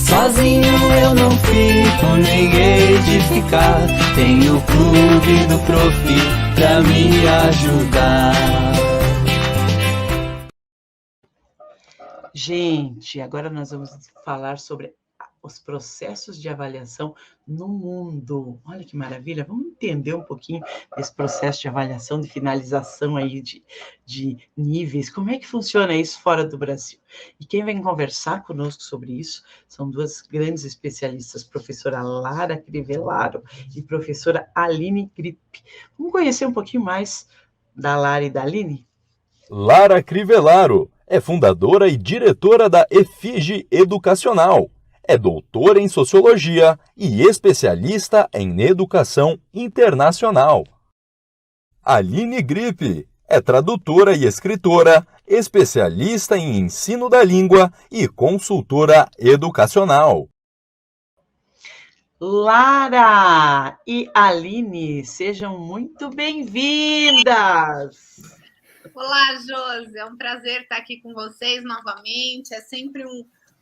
Sozinho eu não fico, nem hei de ficar. Tenho o clube do Profi pra me ajudar. Gente, agora nós vamos falar sobre os processos de avaliação no mundo. Olha que maravilha! Vamos entender um pouquinho desse processo de avaliação, de finalização aí de níveis. Como é que funciona isso fora do Brasil? E quem vem conversar conosco sobre isso são duas grandes especialistas, professora Lara Crivellaro e professora Aline Grip. Vamos conhecer um pouquinho mais da Lara e da Aline? Lara Crivellaro é fundadora e diretora da EFIGE Educacional. É doutora em Sociologia e especialista em Educação Internacional. Aline Grip é tradutora e escritora, especialista em ensino da língua e consultora educacional. Lara e Aline, sejam muito bem-vindas! Olá, Josi, é um prazer estar aqui com vocês novamente, é sempre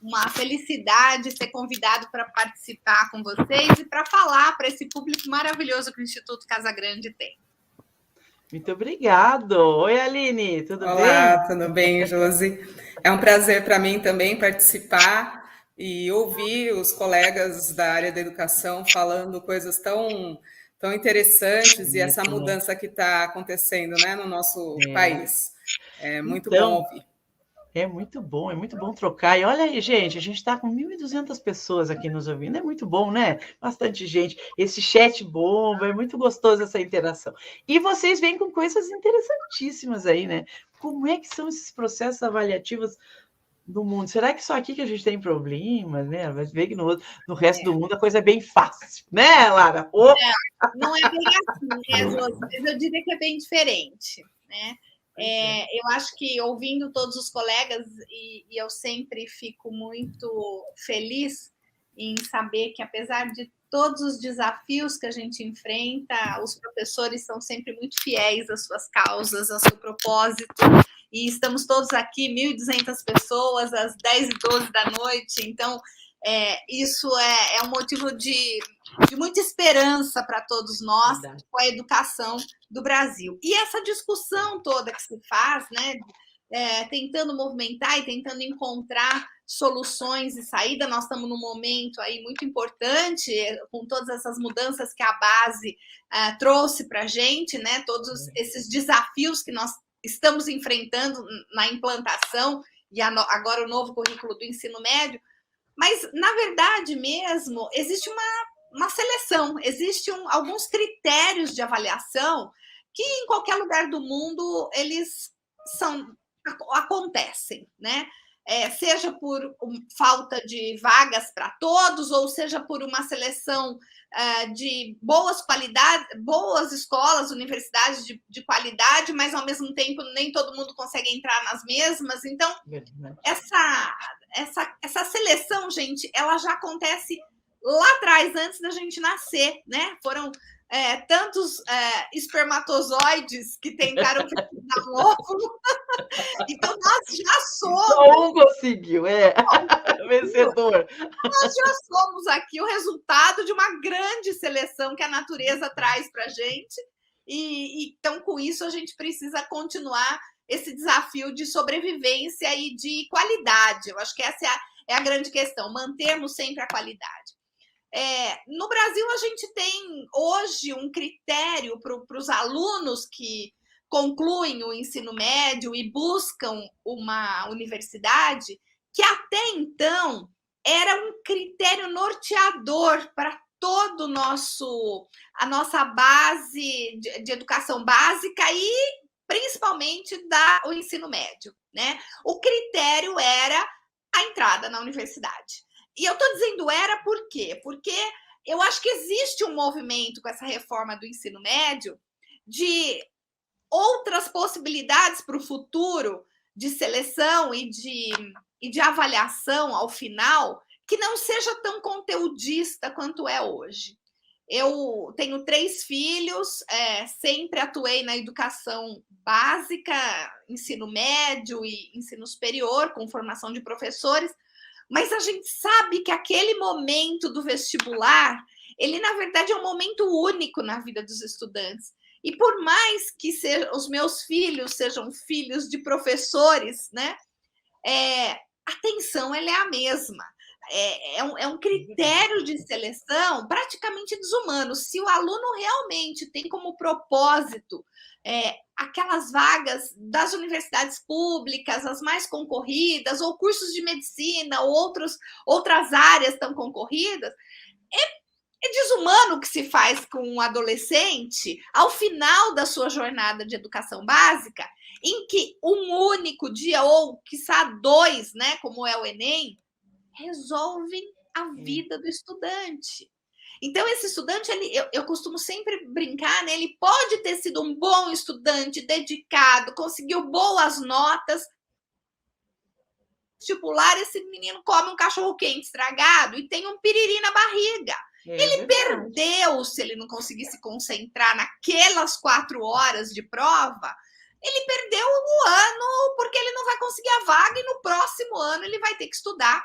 uma felicidade ser convidado para participar com vocês e para falar para esse público maravilhoso que o Instituto Casagrande tem. Muito obrigado. Oi, Aline, tudo bem? Olá, tudo bem, Josi? É um prazer para mim também participar e ouvir os colegas da área da educação falando coisas tão interessantes e essa mudança que está acontecendo, né, no nosso país. É muito bom ouvir. É muito bom trocar. E olha aí, gente, a gente está com 1.200 pessoas aqui nos ouvindo. É muito bom, né? Bastante gente. Esse chat bomba, é muito gostoso essa interação. E vocês vêm com coisas interessantíssimas aí, né? Como é que são esses processos avaliativos do mundo? Será que só aqui que a gente tem problemas, né? Vai ver que no resto do mundo a coisa é bem fácil, né, Lara? Não é bem assim, né, Josi? Mas eu diria que é bem diferente, né? Eu acho que ouvindo todos os colegas, e eu sempre fico muito feliz em saber que, apesar de todos os desafios que a gente enfrenta, os professores são sempre muito fiéis às suas causas, ao seu propósito, e estamos todos aqui, 1.200 pessoas, às 10h12 da noite, então isso é um motivo de muita esperança para todos nós com a educação do Brasil. E essa discussão toda que se faz, né, tentando movimentar e tentando encontrar soluções e saída, nós estamos num momento aí muito importante, com todas essas mudanças que a base trouxe para a gente, né, todos esses desafios que nós estamos enfrentando na implantação e agora o novo currículo do ensino médio. Mas, na verdade mesmo, existe uma seleção, existem alguns critérios de avaliação que, em qualquer lugar do mundo, eles acontecem, né? Seja por falta de vagas para todos, ou seja por uma seleção de boas qualidades, boas escolas, universidades de qualidade, mas, ao mesmo tempo, nem todo mundo consegue entrar nas mesmas. Então, essa seleção, gente, ela já acontece lá atrás, antes da gente nascer, né? Foram tantos espermatozoides que tentaram fecundar um óvulo. Então, nós já somos... Só um conseguiu, vencedor. Nós já somos aqui o resultado de uma grande seleção que a natureza traz para a gente. Então, com isso, a gente precisa continuar esse desafio de sobrevivência e de qualidade. Eu acho que essa é a grande questão, mantermos sempre a qualidade. No Brasil, a gente tem hoje um critério para os alunos que concluem o ensino médio e buscam uma universidade, que até então era um critério norteador para todo a nossa base de educação básica e principalmente o ensino médio, né? O critério era a entrada na universidade. E eu estou dizendo era por quê? Porque eu acho que existe um movimento com essa reforma do ensino médio de outras possibilidades para o futuro de seleção e de avaliação ao final, que não seja tão conteudista quanto é hoje. Eu tenho 3 filhos, sempre atuei na educação básica, ensino médio e ensino superior, com formação de professores, mas a gente sabe que aquele momento do vestibular, ele, na verdade, é um momento único na vida dos estudantes. E por mais que os meus filhos sejam filhos de professores, né, a tensão ela é a mesma. É um critério de seleção praticamente desumano. Se o aluno realmente tem como propósito aquelas vagas das universidades públicas, as mais concorridas, ou cursos de medicina, ou outras áreas tão concorridas, é desumano o que se faz com um adolescente ao final da sua jornada de educação básica, em que um único dia, ou quiçá 2, né, como é o Enem, resolvem a vida do estudante. Então, esse estudante, eu costumo sempre brincar, né? Ele pode ter sido um bom estudante, dedicado, conseguiu boas notas. Vestibular, esse menino come um cachorro-quente estragado e tem um piriri na barriga. Ele perdeu, se ele não conseguir se concentrar naquelas 4 horas de prova, ele perdeu o ano porque ele não vai conseguir a vaga e no próximo ano ele vai ter que estudar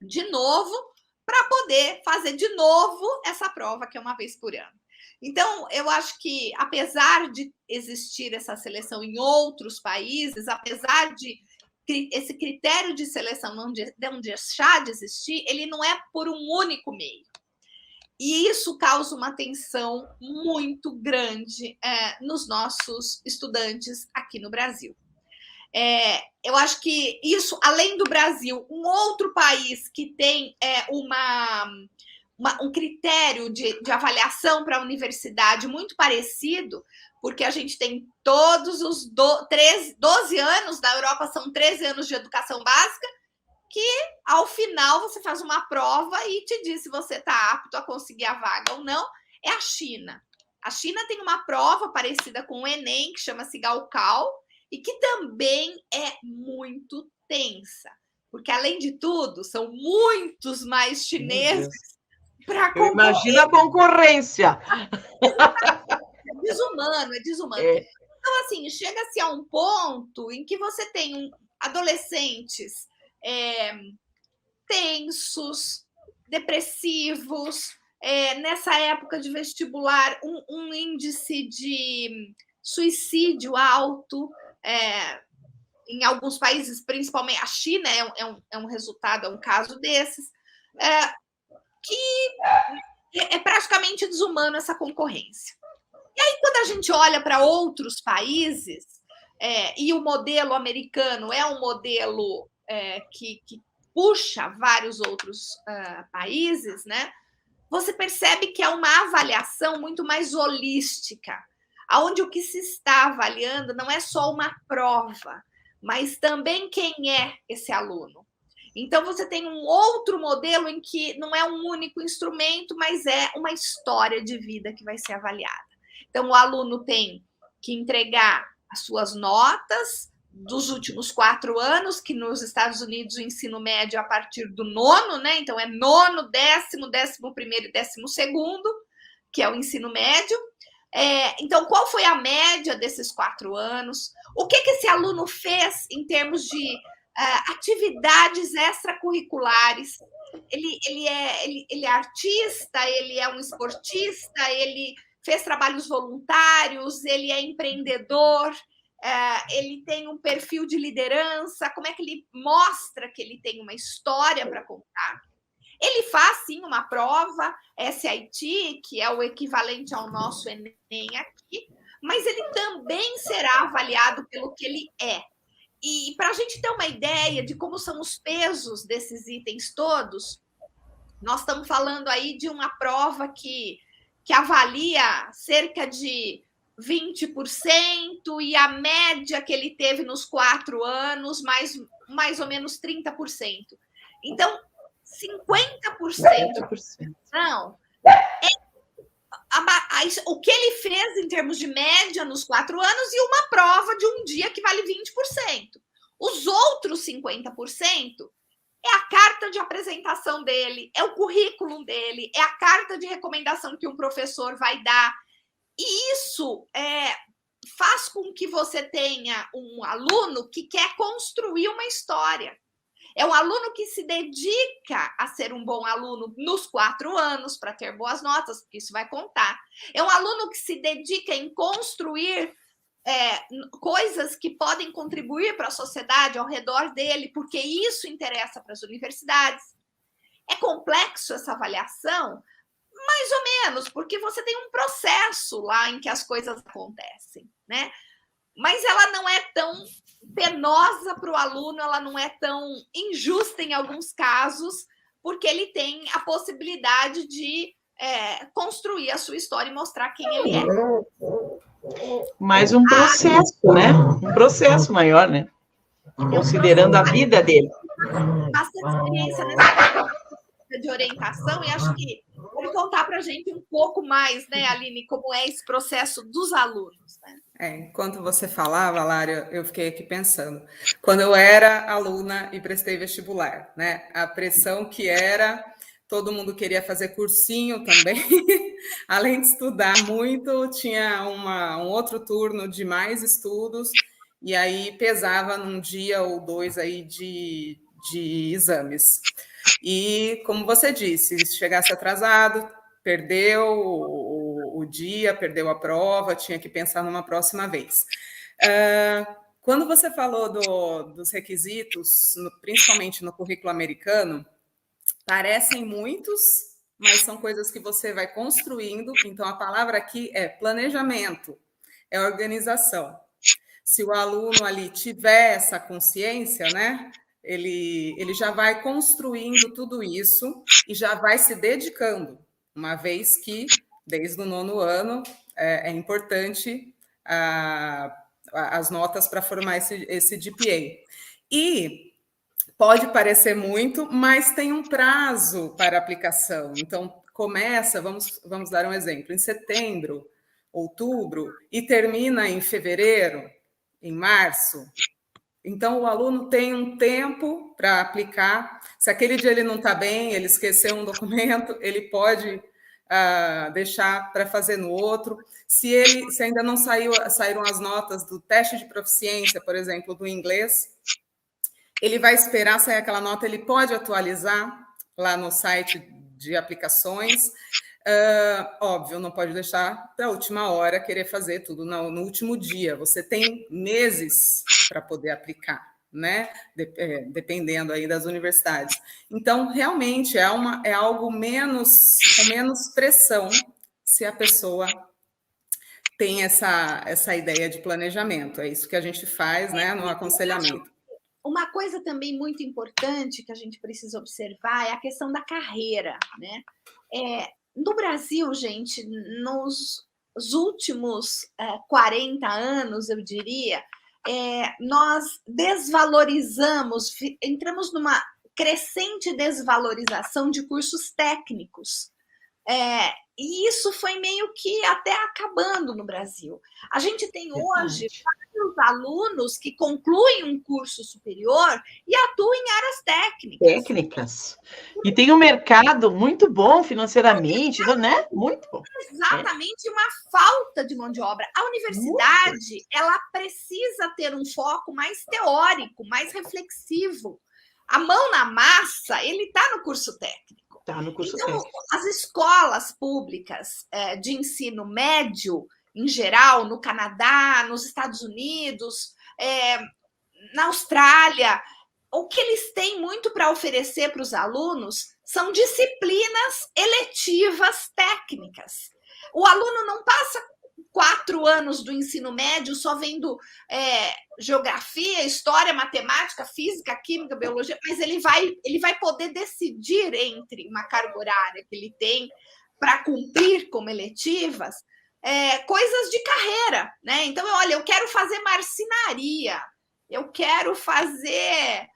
de novo para poder fazer de novo essa prova, que é uma vez por ano. Então, eu acho que, apesar de existir essa seleção em outros países, apesar de esse critério de seleção não deixar de existir, ele não é por um único meio. E isso causa uma tensão muito grande nos nossos estudantes aqui no Brasil. Eu acho que isso, além do Brasil, um outro país que tem um critério de avaliação para a universidade muito parecido, porque a gente tem todos os 12 anos, na Europa são 13 anos de educação básica, que ao final você faz uma prova e te diz se você está apto a conseguir a vaga ou não, é a China. A China tem uma prova parecida com o Enem, que chama-se Gaokao, e que também é muito tensa, porque, além de tudo, são muitos mais chineses para concorrer. Imagina a concorrência. É desumano. Então, assim, chega-se a um ponto em que você tem adolescentes tensos, depressivos, nessa época de vestibular, um índice de suicídio alto, em alguns países, principalmente a China é um resultado, é um caso desses, que é praticamente desumano essa concorrência. E aí, quando a gente olha para outros países, e o modelo americano é um modelo que puxa vários outros países, né? Você percebe que é uma avaliação muito mais holística, onde o que se está avaliando não é só uma prova, mas também quem é esse aluno. Então, você tem um outro modelo em que não é um único instrumento, mas é uma história de vida que vai ser avaliada. Então, o aluno tem que entregar as suas notas dos últimos 4 anos, que nos Estados Unidos o ensino médio é a partir do 9º, né? Então, é 9º, 10º, 11º e 12º, que é o ensino médio. Então, qual foi a média desses 4 anos? O que esse aluno fez em termos de atividades extracurriculares? Ele é artista, ele é um esportista, ele fez trabalhos voluntários, ele é empreendedor, ele tem um perfil de liderança, como é que ele mostra que ele tem uma história para contar? Ele faz, sim, uma prova SAT, que é o equivalente ao nosso Enem aqui, mas ele também será avaliado pelo que ele é. E para a gente ter uma ideia de como são os pesos desses itens todos, nós estamos falando aí de uma prova que avalia cerca de 20% e a média que ele teve nos 4 anos, mais ou menos 30%. Então, 50% não. O que ele fez em termos de média nos 4 anos e uma prova de um dia que vale 20%. Os outros 50% é a carta de apresentação dele, é o currículo dele, é a carta de recomendação que um professor vai dar. E isso faz com que você tenha um aluno que quer construir uma história. É um aluno que se dedica a ser um bom aluno nos 4 anos para ter boas notas, porque isso vai contar. É um aluno que se dedica em construir coisas que podem contribuir para a sociedade ao redor dele, porque isso interessa para as universidades. É complexo essa avaliação? Mais ou menos, porque você tem um processo lá em que as coisas acontecem, né? Mas ela não é tão penosa para o aluno, ela não é tão injusta em alguns casos, porque ele tem a possibilidade de construir a sua história e mostrar quem ele é. Mas um processo, né? Um processo maior, né? Considerando a vida dele. Bastante experiência nessa de orientação, e acho que pode contar para a gente um pouco mais, né, Aline, como é esse processo dos alunos, né? Enquanto você falava, Lara, eu fiquei aqui pensando. Quando eu era aluna e prestei vestibular, né, a pressão que era, todo mundo queria fazer cursinho também, além de estudar muito, tinha um outro turno de mais estudos, e aí pesava num dia ou 2 aí de exames. E, como você disse, se chegasse atrasado, perdeu o dia, perdeu a prova, tinha que pensar numa próxima vez. Quando você falou dos requisitos, principalmente no currículo americano, parecem muitos, mas são coisas que você vai construindo. Então, a palavra aqui é planejamento, é organização. Se o aluno ali tiver essa consciência, né? Ele já vai construindo tudo isso e já vai se dedicando, uma vez que, desde o 9º ano, é importante as notas para formar esse GPA. E pode parecer muito, mas tem um prazo para aplicação. Então, começa, vamos dar um exemplo, em setembro, outubro, e termina em fevereiro, em março. Então, o aluno tem um tempo para aplicar. Se aquele dia ele não está bem, ele esqueceu um documento, ele pode deixar para fazer no outro. Se ainda não saíram as notas do teste de proficiência, por exemplo, do inglês, ele vai esperar sair aquela nota, ele pode atualizar lá no site de aplicações. Óbvio, não pode deixar para a última hora querer fazer tudo no último dia. Você tem meses para poder aplicar, né? Dependendo aí das universidades. Então, realmente, é algo com menos pressão se a pessoa tem essa ideia de planejamento. É isso que a gente faz, né, no aconselhamento. Uma coisa também muito importante que a gente precisa observar é a questão da carreira, né? No Brasil, gente, nos últimos 40 anos, eu diria, nós desvalorizamos, entramos numa crescente desvalorização de cursos técnicos. E isso foi meio que até acabando no Brasil. A gente tem hoje vários alunos que concluem um curso superior e atuam em áreas técnicas. E tem um mercado muito bom financeiramente, né? Muito bom. Exatamente, uma falta de mão de obra. A universidade, ela precisa ter um foco mais teórico, mais reflexivo. A mão na massa, ele está no curso técnico. Então, as escolas públicas de ensino médio, em geral, no Canadá, nos Estados Unidos, na Austrália, o que eles têm muito para oferecer para os alunos são disciplinas eletivas técnicas. O aluno não passa 4 anos do ensino médio só vendo geografia, história, matemática, física, química, biologia, mas ele vai poder decidir entre uma carga horária que ele tem para cumprir como eletivas, coisas de carreira, né? Então, olha, eu quero fazer marcenaria, eu quero fazer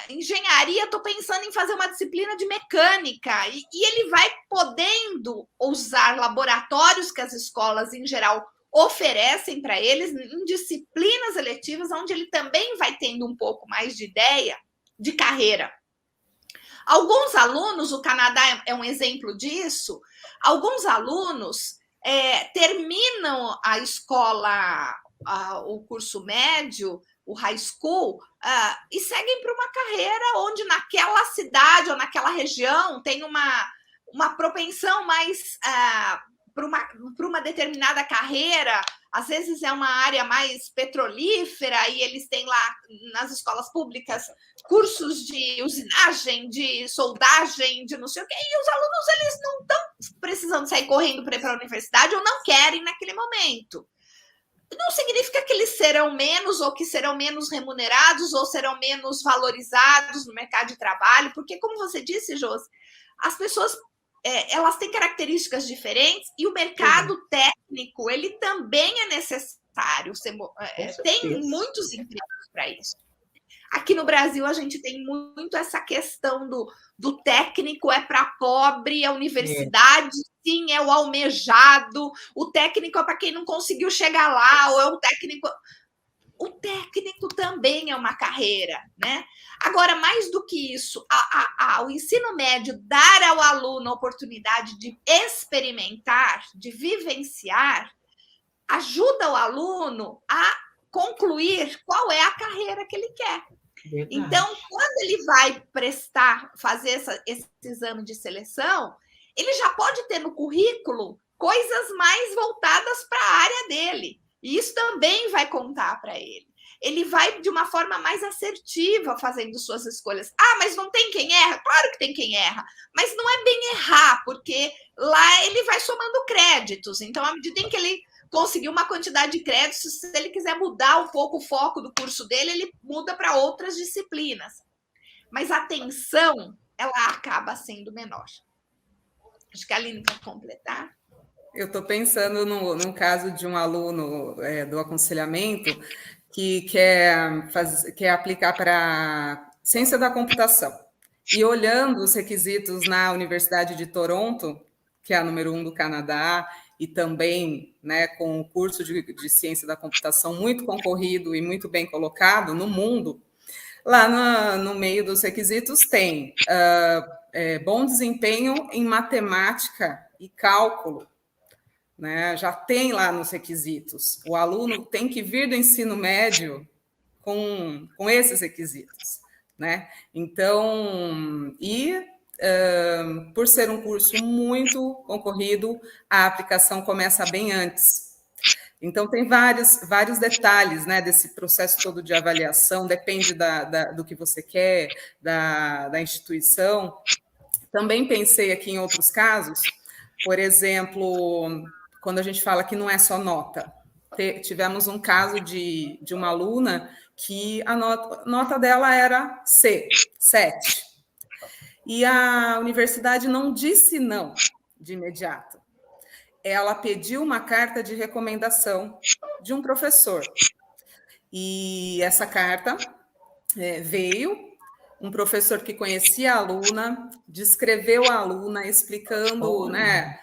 engenharia, estou pensando em fazer uma disciplina de mecânica, e ele vai podendo usar laboratórios que as escolas, em geral, oferecem para eles em disciplinas eletivas, onde ele também vai tendo um pouco mais de ideia de carreira. Alguns alunos, o Canadá é um exemplo disso, alguns alunos terminam a escola, o curso médio, o high school, e seguem para uma carreira onde naquela cidade ou naquela região tem uma propensão mais para uma determinada carreira. Às vezes é uma área mais petrolífera e eles têm lá nas escolas públicas cursos de usinagem, de soldagem, de não sei o quê, e os alunos eles não estão precisando sair correndo para ir para a universidade ou não querem naquele momento. Não significa que eles serão menos ou que serão menos remunerados ou serão menos valorizados no mercado de trabalho, porque, como você disse, Josi, as pessoas elas têm características diferentes e o mercado técnico ele também é necessário. Tem muitos empregos para isso. Aqui no Brasil, a gente tem muito essa questão do técnico é para pobre, a universidade, sim, é o almejado, o técnico é para quem não conseguiu chegar lá, ou é o técnico... O técnico também é uma carreira, né? Agora, mais do que isso, o ensino médio dar ao aluno a oportunidade de experimentar, de vivenciar, ajuda o aluno a concluir qual é a carreira que ele quer. Verdade. Então, quando ele vai fazer esse exame de seleção, ele já pode ter no currículo coisas mais voltadas para a área dele. E isso também vai contar para ele. Ele vai de uma forma mais assertiva fazendo suas escolhas. Mas não tem quem erra? Claro que tem quem erra. Mas não é bem errar, porque lá ele vai somando créditos. Então, à medida em que ele conseguir uma quantidade de créditos, se ele quiser mudar um pouco o foco do curso dele, ele muda para outras disciplinas. Mas a atenção, ela acaba sendo menor. Acho que a Aline quer completar. Eu estou pensando num caso de um aluno do aconselhamento que quer aplicar para ciência da computação. E olhando os requisitos na Universidade de Toronto, que é a número 1 do Canadá, e também, né, com o curso de ciência da computação muito concorrido e muito bem colocado no mundo, lá no meio dos requisitos tem bom desempenho em matemática e cálculo, né? Já tem lá nos requisitos. O aluno tem que vir do ensino médio com esses requisitos, né? Então, por ser um curso muito concorrido, a aplicação começa bem antes. Então, tem vários detalhes, né, desse processo todo de avaliação, depende do que você quer, da instituição. Também pensei aqui em outros casos, por exemplo, quando a gente fala que não é só nota. Tivemos um caso de uma aluna que a nota dela era 7. E a universidade não disse não de imediato. Ela pediu uma carta de recomendação de um professor. E essa carta veio, um professor que conhecia a aluna, descreveu a aluna, explicando, né,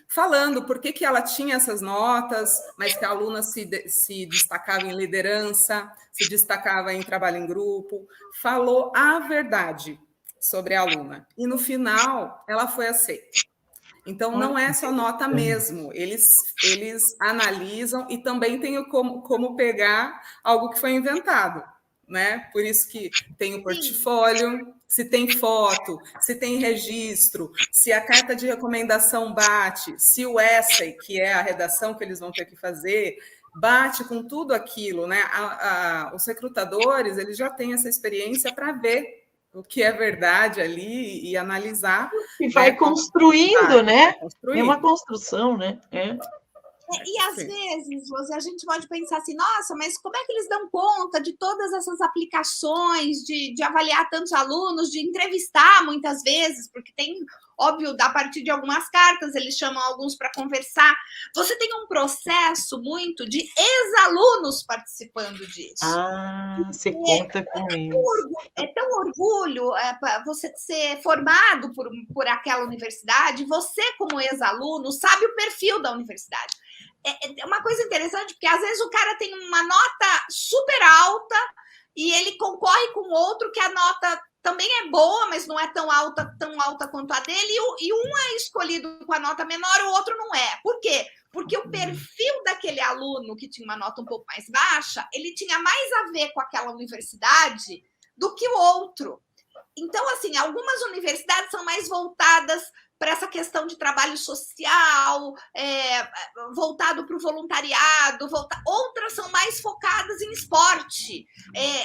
falando por que ela tinha essas notas, mas que a aluna se destacava em liderança, se destacava em trabalho em grupo, falou a verdade sobre a aluna. E, no final, ela foi aceita. Então, não é só nota mesmo. Eles analisam e também tem como pegar algo que foi inventado, né? Por isso que tem o portfólio, se tem foto, se tem registro, se a carta de recomendação bate, se o essay, que é a redação que eles vão ter que fazer, bate com tudo aquilo, né? Os recrutadores, eles já têm essa experiência para ver o que é verdade ali e analisar. E vai construindo, né? É uma construção, né? E às vezes, Josi, a gente pode pensar assim, nossa, mas como é que eles dão conta de todas essas aplicações, de avaliar tantos alunos, de entrevistar muitas vezes, porque tem, óbvio, a partir de algumas cartas, eles chamam alguns para conversar. Você tem um processo muito de ex-alunos participando disso. Você conta com isso. É tão orgulho você ser formado por aquela universidade, você, como ex-aluno, sabe o perfil da universidade. É uma coisa interessante, porque às vezes o cara tem uma nota super alta e ele concorre com outro que a nota também é boa, mas não é tão alta quanto a dele, e um é escolhido com a nota menor, o outro não é. Por quê? porque o perfil daquele aluno que tinha uma nota um pouco mais baixa, ele tinha mais a ver com aquela universidade do que o outro. Então, assim, algumas universidades são mais voltadas para essa questão de trabalho social, voltado para o voluntariado, outras são mais focadas em esporte.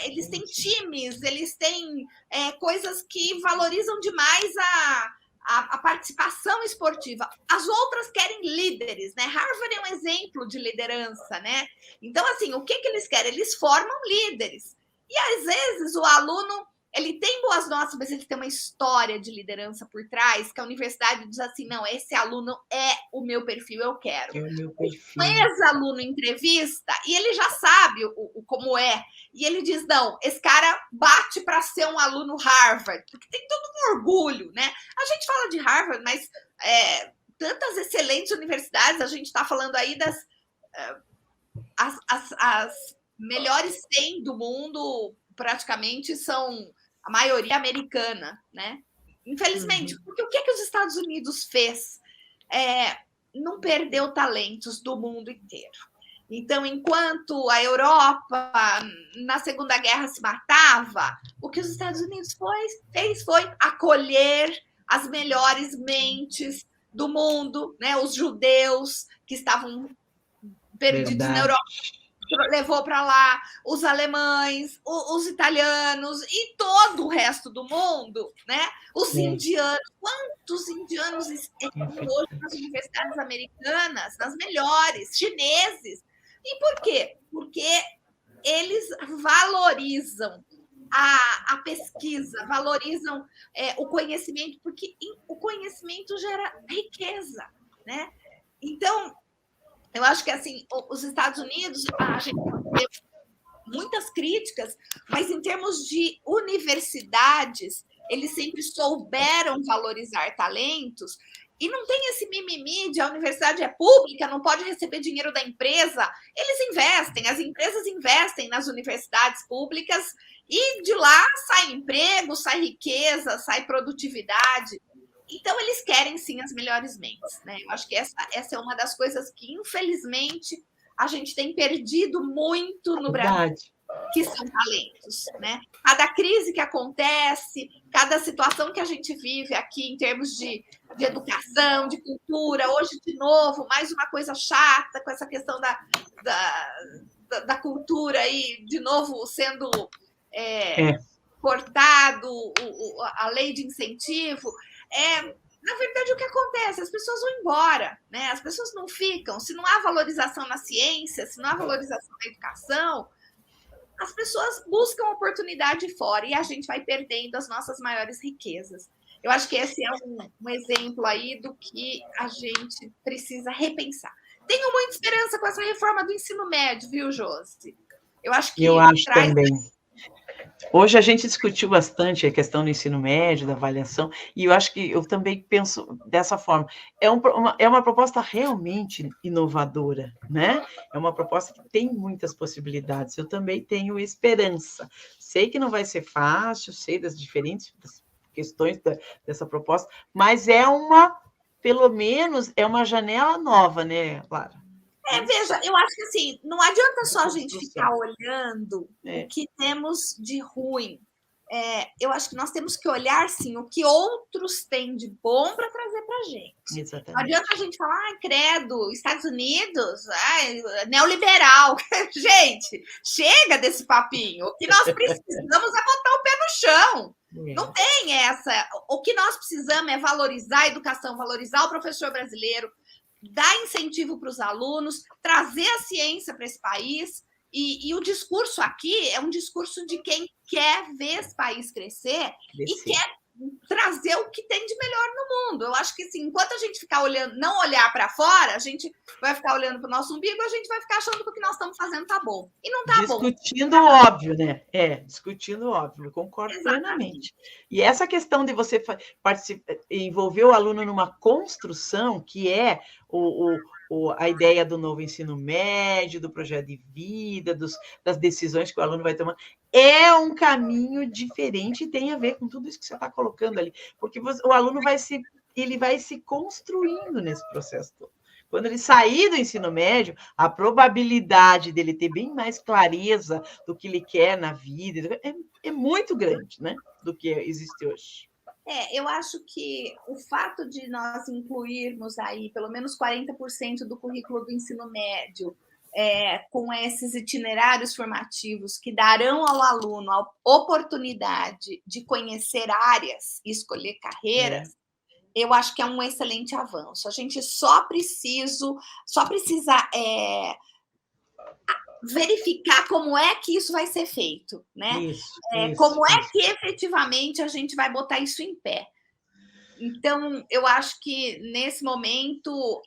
Eles têm times, eles têm coisas que valorizam demais a participação esportiva. As outras querem líderes, né? Harvard é um exemplo de liderança, né? Então, assim, o que eles querem? Eles formam líderes. E, às vezes, o aluno, ele tem boas notas, mas ele tem uma história de liderança por trás, que a universidade diz assim, não, esse aluno é o meu perfil, eu quero. É o meu perfil. O ex-aluno entrevista, e ele já sabe como é, e ele diz, não, esse cara bate para ser um aluno Harvard, porque tem todo um orgulho, né? A gente fala de Harvard, mas tantas excelentes universidades, a gente está falando aí das as melhores 100 do mundo, praticamente são a maioria americana, né? Infelizmente, porque o que os Estados Unidos fez? Não perdeu talentos do mundo inteiro. Então, enquanto a Europa, na Segunda Guerra, se matava, o que os Estados Unidos fez foi acolher as melhores mentes do mundo, né? Os judeus que estavam perdidos na Europa, levou para lá os alemães, os italianos e todo o resto do mundo, né? Os indianos, quantos indianos estão hoje nas universidades americanas, nas melhores, chineses. E por quê? Porque eles valorizam a pesquisa, valorizam o conhecimento, porque o conhecimento gera riqueza, né? Então, eu acho que, assim, os Estados Unidos, a gente tem muitas críticas, mas em termos de universidades, eles sempre souberam valorizar talentos e não tem esse mimimi de a universidade é pública, não pode receber dinheiro da empresa. Eles investem, as empresas investem nas universidades públicas e de lá sai emprego, sai riqueza, sai produtividade. Então, eles querem, sim, as melhores mentes, né? Eu acho que essa é uma das coisas que, infelizmente, a gente tem perdido muito no Brasil, que são talentos, né? Cada crise que acontece, cada situação que a gente vive aqui em termos de educação, de cultura, hoje, de novo, mais uma coisa chata com essa questão da cultura aí, de novo, sendo cortado, a lei de incentivo. Na verdade, o que acontece? As pessoas vão embora, né? As pessoas não ficam. Se não há valorização na ciência, se não há valorização na educação, as pessoas buscam oportunidade fora e a gente vai perdendo as nossas maiores riquezas. Eu acho que esse é um exemplo aí do que a gente precisa repensar. Tenho muita esperança com essa reforma do ensino médio, viu, Josi? Eu acho que também. Hoje a gente discutiu bastante a questão do ensino médio, da avaliação, e eu acho que eu também penso dessa forma. É uma proposta realmente inovadora, né? É uma proposta que tem muitas possibilidades. Eu também tenho esperança. Sei que não vai ser fácil, sei das diferentes questões dessa proposta, mas pelo menos, é uma janela nova, né, Clara? Veja, eu acho que assim, não adianta só a gente ficar olhando o que temos de ruim. Eu acho que nós temos que olhar, sim, o que outros têm de bom para trazer para a gente. Exatamente. Não adianta a gente falar, credo, Estados Unidos, neoliberal. Gente, chega desse papinho. O que nós precisamos é botar o pé no chão. Não tem essa. O que nós precisamos é valorizar a educação, valorizar o professor brasileiro, dar incentivo para os alunos, trazer a ciência para esse país. E o discurso aqui é um discurso de quem quer ver esse país crescer e quer trazer o que tem de melhor no mundo. Eu acho que, assim, enquanto a gente ficar olhando, não olhar para fora, a gente vai ficar olhando para o nosso umbigo, a gente vai ficar achando que o que nós estamos fazendo está bom. E não está bom. Discutindo o óbvio, né? Discutindo o óbvio, eu concordo plenamente. E essa questão de você envolver o aluno numa construção, que é a ideia do novo ensino médio, do projeto de vida, das decisões que o aluno vai tomar, é um caminho diferente e tem a ver com tudo isso que você está colocando ali, porque o aluno vai se construindo nesse processo todo. Quando ele sair do ensino médio, a probabilidade dele ter bem mais clareza do que ele quer na vida é muito grande, né? Do que existe hoje. Eu acho que o fato de nós incluirmos aí pelo menos 40% do currículo do ensino médio com esses itinerários formativos que darão ao aluno a oportunidade de conhecer áreas e escolher carreiras, eu acho que é um excelente avanço. A gente só precisa verificar como é que isso vai ser feito, né? Como é que efetivamente a gente vai botar isso em pé. Então, eu acho que nesse momento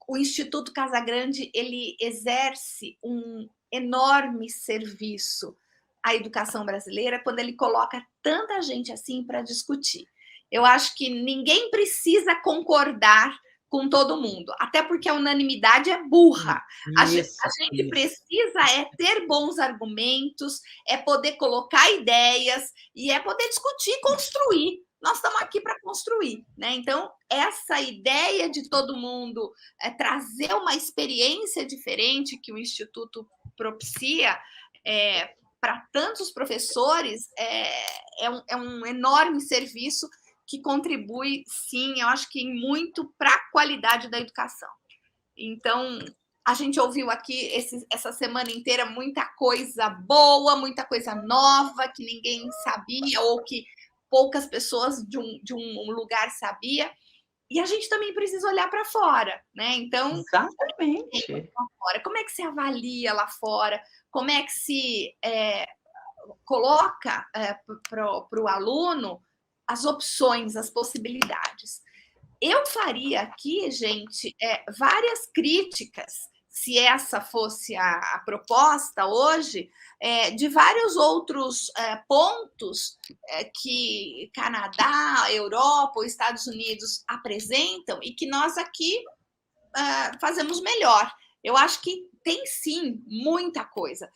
o Instituto Casagrande ele exerce um enorme serviço à educação brasileira quando ele coloca tanta gente assim para discutir. Eu acho que ninguém precisa concordar com todo mundo, até porque a unanimidade é burra. A gente precisa ter bons argumentos, poder colocar ideias e poder discutir e construir. Nós estamos aqui para construir, né? Então, essa ideia de todo mundo trazer uma experiência diferente que o Instituto propicia para tantos professores é um enorme serviço que contribui, sim, eu acho que muito para a qualidade da educação. Então, a gente ouviu aqui essa semana inteira muita coisa boa, muita coisa nova que ninguém sabia ou que poucas pessoas de um lugar sabia. E a gente também precisa olhar para fora, né? Então, exatamente. Como é que se avalia lá fora? Como é que se coloca para o aluno as opções, as possibilidades? Eu faria aqui, gente, várias críticas, se essa fosse a proposta hoje, de vários outros pontos que Canadá, Europa, Estados Unidos apresentam e que nós aqui fazemos melhor. Eu acho que tem, sim, muita coisa.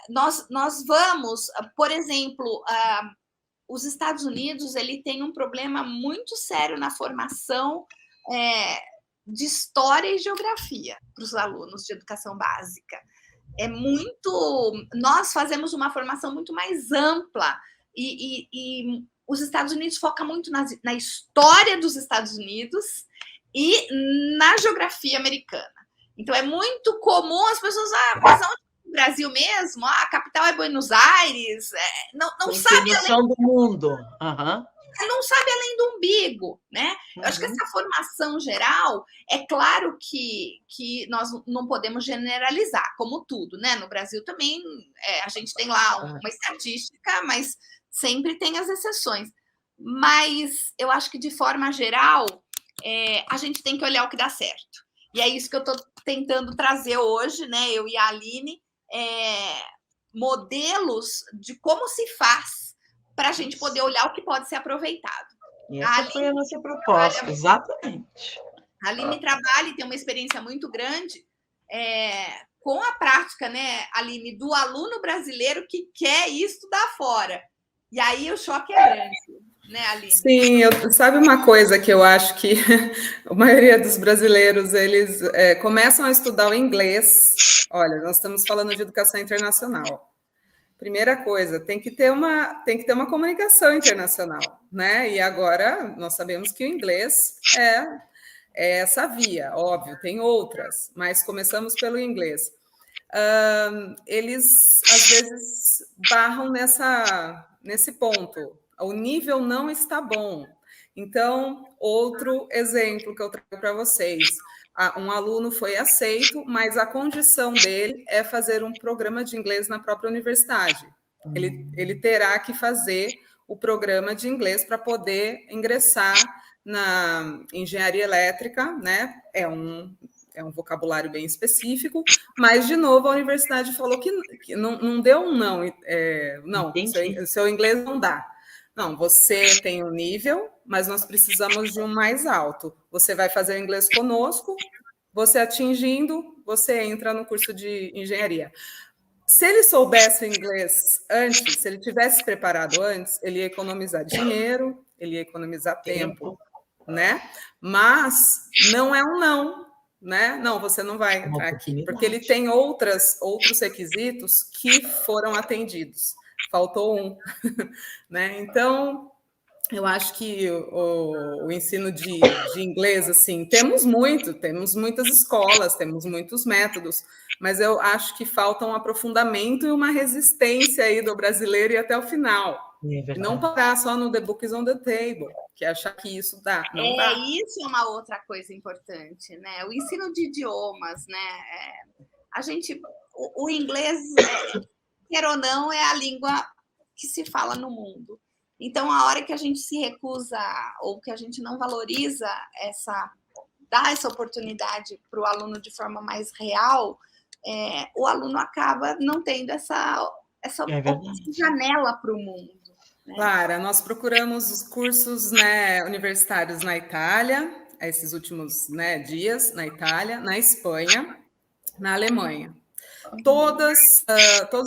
Nós vamos, por exemplo, os Estados Unidos ele tem um problema muito sério na formação de história e geografia para os alunos de educação básica. Nós fazemos uma formação muito mais ampla e os Estados Unidos foca muito na história dos Estados Unidos e na geografia americana. Então, é muito comum as pessoas... mas onde Brasil mesmo, a capital é Buenos Aires, não sabe além do mundo. Não sabe além do umbigo, né? Eu acho que essa formação geral, é claro que nós não podemos generalizar, como tudo, né? No Brasil também a gente tem lá uma estatística, mas sempre tem as exceções. Mas eu acho que, de forma geral, a gente tem que olhar o que dá certo. E é isso que eu estou tentando trazer hoje, né? Eu e a Aline, modelos de como se faz para a gente poder olhar o que pode ser aproveitado. E essa foi a nossa proposta, exatamente. A Aline trabalha e tem uma experiência muito grande com a prática, né, Aline, do aluno brasileiro que quer estudar fora. E aí o choque é grande, né, Aline? Sim, sabe uma coisa que eu acho que a maioria dos brasileiros, eles começam a estudar o inglês. Olha, nós estamos falando de educação internacional. Primeira coisa, tem que ter uma comunicação internacional, né? E agora nós sabemos que o inglês é essa via, óbvio, tem outras, mas começamos pelo inglês. Eles, às vezes, barram nesse ponto. O nível não está bom. Então, outro exemplo que eu trago para vocês. Um aluno foi aceito, mas a condição dele é fazer um programa de inglês na própria universidade. Ele terá que fazer o programa de inglês para poder ingressar na engenharia elétrica, né? É um vocabulário bem específico, mas, de novo, a universidade falou que não deu um não. Não, seu inglês não dá. Não, você tem um nível, mas nós precisamos de um mais alto. Você vai fazer o inglês conosco, você atingindo, você entra no curso de engenharia. Se ele soubesse o inglês antes, se ele tivesse preparado antes, ele ia economizar dinheiro, ele ia economizar tempo, né? Mas não é um não. né? Não, você não vai Uma entrar aqui, porque ele oportunidade. tem outros requisitos que foram atendidos. Faltou um, né? Então, eu acho que o ensino de inglês, assim, temos muitas escolas, temos muitos métodos, mas eu acho que falta um aprofundamento e uma resistência aí do brasileiro e até o final. É E não verdade. parar só no The Book is on the Table, que achar que isso dá. Não dá. Isso é uma outra coisa importante, né? O ensino de idiomas, né? A gente, o inglês, quer ou não, é a língua que se fala no mundo. Então, a hora que a gente se recusa ou que a gente não valoriza dá essa oportunidade para o aluno de forma mais real, o aluno acaba não tendo essa janela para o mundo. Né? Lara, nós procuramos os cursos, né, universitários na Itália, esses últimos, né, dias, na Itália, na Espanha, na Alemanha. Todos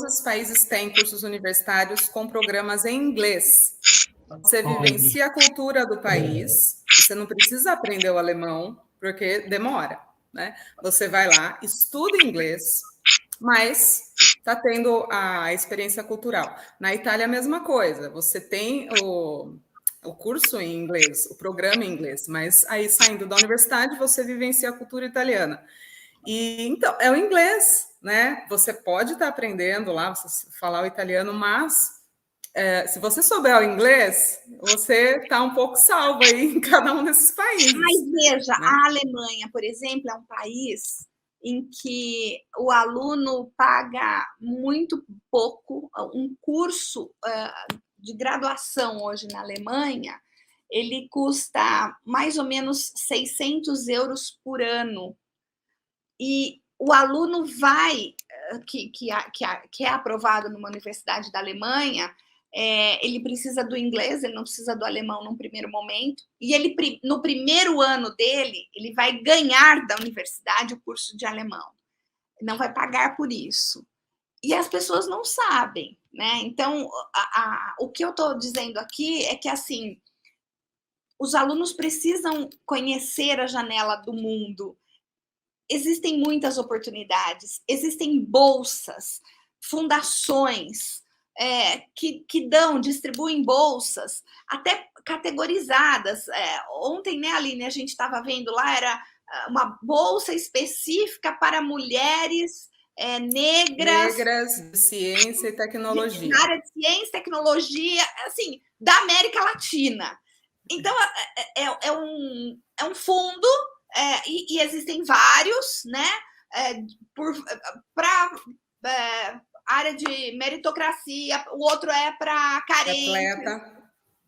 os países têm cursos universitários com programas em inglês. Você vivencia a cultura do país, você não precisa aprender o alemão, porque demora, né? Você vai lá, estuda inglês, mas está tendo a experiência cultural. Na Itália, a mesma coisa. Você tem o curso em inglês, o programa em inglês, mas aí, saindo da universidade, você vivencia a cultura italiana. E, então, é o inglês, né? Você pode estar aprendendo lá, você falar o italiano, mas se você souber o inglês, você está um pouco salvo aí em cada um desses países. Mas veja, né? A Alemanha, por exemplo, é um país em que o aluno paga muito pouco. Um curso de graduação hoje na Alemanha, ele custa mais ou menos 600 euros por ano. E o aluno que é aprovado numa universidade da Alemanha, ele precisa do inglês, ele não precisa do alemão num primeiro momento, e ele, no primeiro ano dele, ele vai ganhar da universidade o curso de alemão, não vai pagar por isso. E as pessoas não sabem, né? Então, o que eu estou dizendo aqui é que, assim, os alunos precisam conhecer a janela do mundo. Existem muitas oportunidades, existem bolsas, fundações que distribuem bolsas, até categorizadas. Ontem, né, Aline, a gente estava vendo lá, era uma bolsa específica para mulheres negras de ciência e tecnologia. Na área de ciência e tecnologia, assim, da América Latina. Então, é um fundo. E existem vários, né? Para área de meritocracia, o outro é para carente,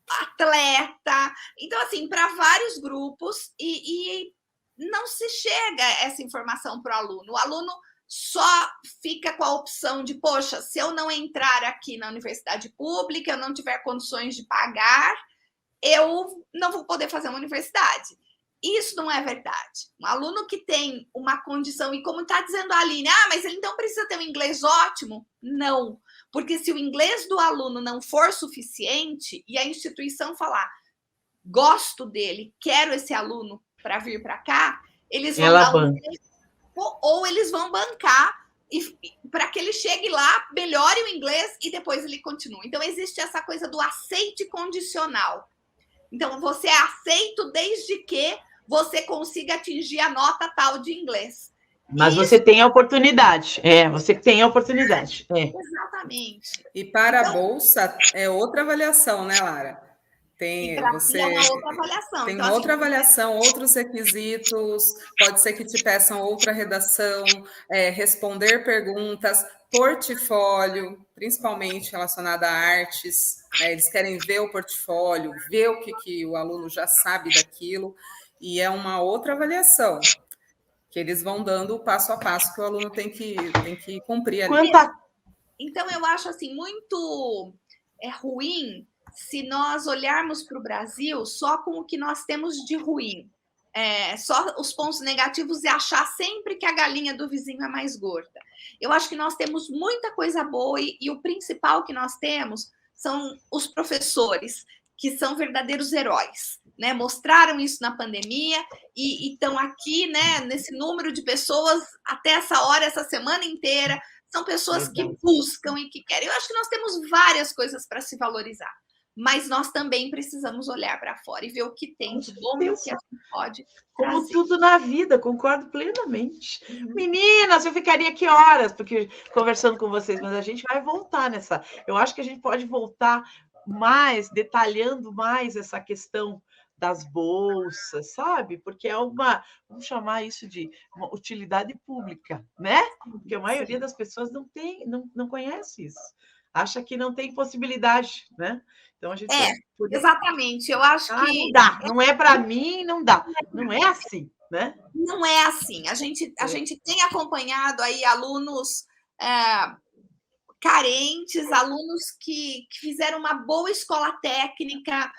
atleta. Então, assim, para vários grupos, e não se chega essa informação para o aluno. O aluno só fica com a opção de, poxa, se eu não entrar aqui na universidade pública, eu não tiver condições de pagar, eu não vou poder fazer uma universidade. Isso não é verdade. Um aluno que tem uma condição, e como está dizendo a Aline, mas ele então precisa ter um inglês ótimo? Não, porque se o inglês do aluno não for suficiente e a instituição falar, gosto dele, quero esse aluno para vir para cá, eles vão dar um inglês, ou eles vão bancar para que ele chegue lá, melhore o inglês e depois ele continue. Então, existe essa coisa do aceite condicional. Então, você é aceito desde que você consiga atingir a nota tal de inglês. Mas você tem a oportunidade. Você tem a oportunidade. Exatamente. E para a bolsa, é outra avaliação, né, Lara? Tem uma outra avaliação. Tem então, outra avaliação, outros requisitos, pode ser que te peçam outra redação, responder perguntas, portfólio, principalmente relacionado a artes, eles querem ver o portfólio, ver o que o aluno já sabe daquilo, e é uma outra avaliação, que eles vão dando o passo a passo que o aluno tem que cumprir ali. Então, eu acho assim, muito ruim se nós olharmos para o Brasil só com o que nós temos de ruim. Só os pontos negativos e achar sempre que a galinha do vizinho é mais gorda. Eu acho que nós temos muita coisa boa e o principal que nós temos são os professores que são verdadeiros heróis, né? Mostraram isso na pandemia e estão aqui, né? Nesse número de pessoas até essa hora, essa semana inteira, são pessoas que buscam e que querem. Eu acho que nós temos várias coisas para se valorizar, mas nós também precisamos olhar para fora e ver o que tem de bom e o que a gente pode Como trazer. tudo na vida, concordo plenamente. Meninas, eu ficaria aqui horas porque conversando com vocês, mas a gente vai voltar nessa. Eu acho que a gente pode voltar mais, detalhando mais essa questão das bolsas, sabe? Porque é vamos chamar isso de uma utilidade pública, né? Porque a maioria das pessoas não conhece isso. Acha que não tem possibilidade, né? Então a gente exatamente. Eu acho que não dá, não é para mim, não dá. Não é assim, né? Não é assim. A gente tem acompanhado aí alunos carentes, alunos que fizeram uma boa escola técnica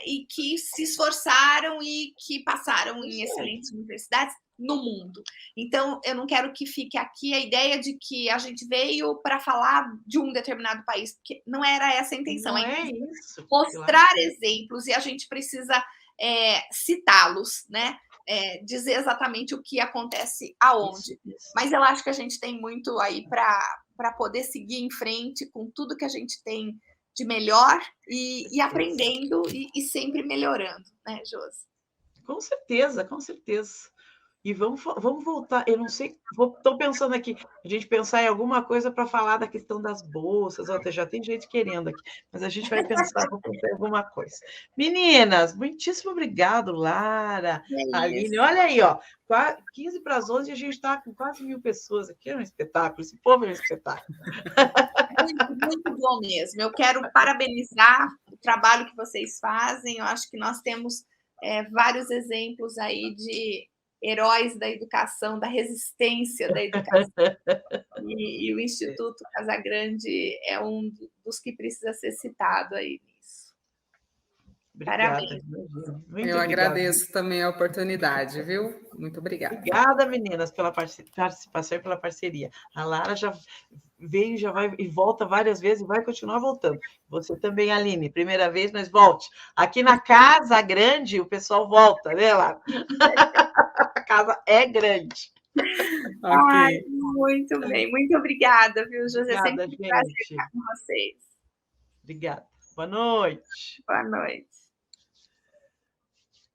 e que se esforçaram e que passaram em excelentes universidades no mundo. Então, eu não quero que fique aqui a ideia de que a gente veio para falar de um determinado país, porque não era essa a intenção. Não é isso. Mostrar exemplos e a gente precisa citá-los, né? Dizer exatamente o que acontece aonde. Isso. Mas eu acho que a gente tem muito aí para poder seguir em frente com tudo que a gente tem de melhor e aprendendo e sempre melhorando, né, Josi? Com certeza, com certeza. E vamos voltar, eu não sei, estou pensando aqui, a gente pensar em alguma coisa para falar da questão das bolsas, já tem gente querendo aqui, mas a gente vai pensar em alguma coisa. Meninas, muitíssimo obrigado, Lara, Aline, olha aí, ó, 15 para as 11 e a gente está com quase 1.000 pessoas aqui, é um espetáculo, esse povo é um espetáculo. Muito bom mesmo, eu quero parabenizar o trabalho que vocês fazem, eu acho que nós temos vários exemplos aí de heróis da educação, da resistência da educação. E o Instituto Casagrande é um dos que precisa ser citado aí nisso. Obrigada, parabéns. Eu agradeço também a oportunidade, viu? Muito obrigada. Obrigada, meninas, pela participação e pela parceria. A Lara já veio, já vai e volta várias vezes e vai continuar voltando. Você também, Aline, primeira vez, mas volte. Aqui na Casa Grande, o pessoal volta, né, Lara? A casa é grande. Okay. Ai, muito bem, muito obrigada, viu, José? Obrigada, sempre um prazer estar com vocês. Obrigada. Boa noite. Boa noite.